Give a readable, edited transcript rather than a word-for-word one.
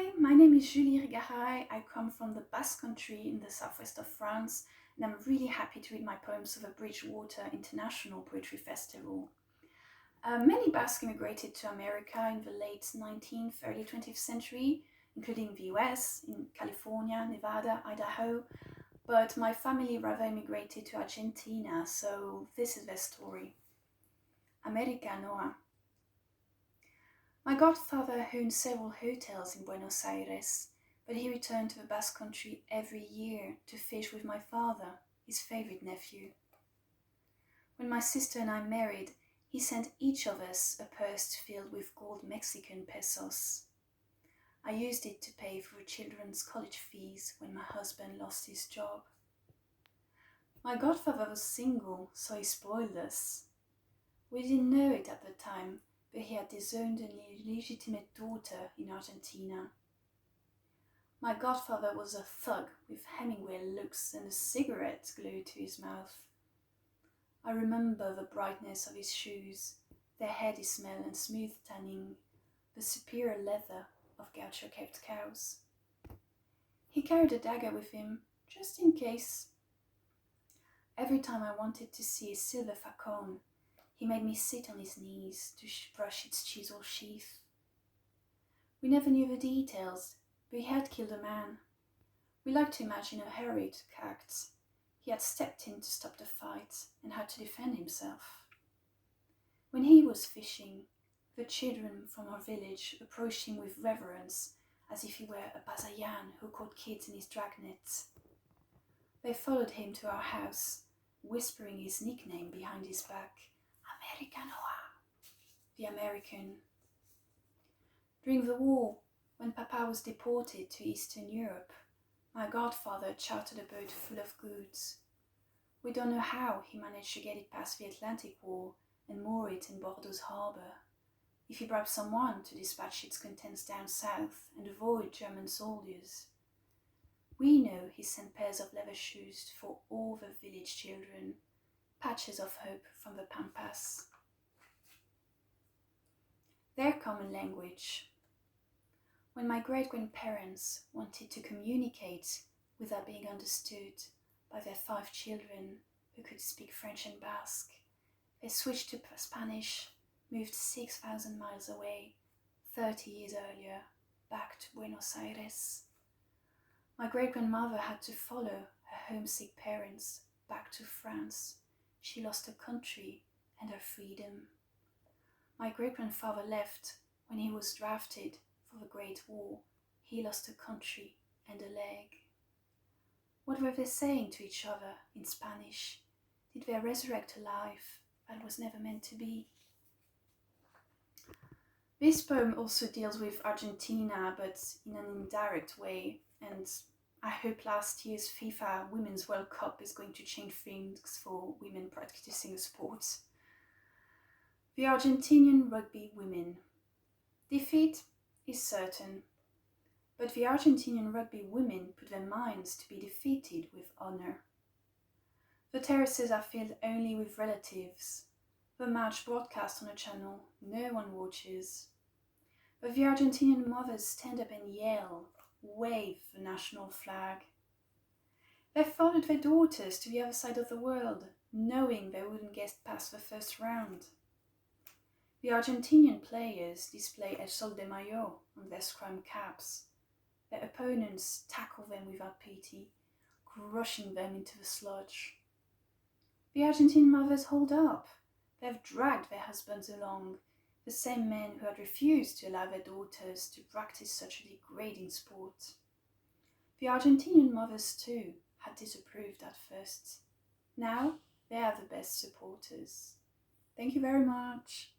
Hi, my name is Irigaray. I come from the Basque Country in the southwest of France, and I'm really happy to read my poems for the Bridgewater International Poetry Festival. Many Basques immigrated to America in the late 19th, early 20th century, including the US, in California, Nevada, Idaho, but my family rather immigrated to Argentina, so this is their story. America Noa. My godfather owned several hotels in Buenos Aires, but he returned to the Basque Country every year to fish with my father, his favorite nephew. When my sister and I married, he sent each of us a purse filled with gold Mexican pesos. I used it to pay for the children's college fees when my husband lost his job. My godfather was single, so he spoiled us. We didn't know it at the time, but he had disowned an illegitimate daughter in Argentina. My godfather was a thug with Hemingway looks and a cigarette glued to his mouth. I remember the brightness of his shoes, their heady smell and smooth tanning, the superior leather of gaucho-kept cows. He carried a dagger with him, just in case. Every time I wanted to see his silver facon, he made me sit on his knees to brush its chisel sheath. We never knew the details, but he had killed a man. We liked to imagine a heroic act. He had stepped in to stop the fight and had to defend himself. When he was fishing, the children from our village approached him with reverence, as if he were a Bazayan who caught kids in his dragnet. They followed him to our house, whispering his nickname behind his back, America Noa, the American. During the war, when Papa was deported to Eastern Europe, my godfather chartered a boat full of goods. We don't know how he managed to get it past the Atlantic Wall and moor it in Bordeaux's harbour. If he bribed someone to dispatch its contents down south and avoid German soldiers. We know he sent pairs of leather shoes for all the village children, patches of hope from the Pampas. Their common language. When my great-grandparents wanted to communicate without being understood by their 5 children who could speak French and Basque, they switched to Spanish, moved 6,000 miles away, 30 years earlier, back to Buenos Aires. My great-grandmother had to follow her homesick parents back to France. She lost her country and her freedom. My great-grandfather left when he was drafted for the Great War. He lost a country and a leg. What were they saying to each other in Spanish? Did they resurrect a life that was never meant to be? This poem also deals with Argentina, but in an indirect way, and I hope last year's FIFA Women's World Cup is going to change things for women practicing the sport. The Argentinian rugby women. Defeat is certain, but the Argentinian rugby women put their minds to be defeated with honour. The terraces are filled only with relatives. The match broadcast on a channel no one watches. But the Argentinian mothers stand up and yell, wave the national flag. They followed their daughters to the other side of the world, knowing they wouldn't get past the first round. The Argentinian players display El Sol de Mayo on their scrum caps. Their opponents tackle them without pity, crushing them into the sludge. The Argentine mothers hold up. They have dragged their husbands along, the same men who had refused to allow their daughters to practice such a degrading sport. The Argentinian mothers too had disapproved at first. Now they are the best supporters. Thank you very much.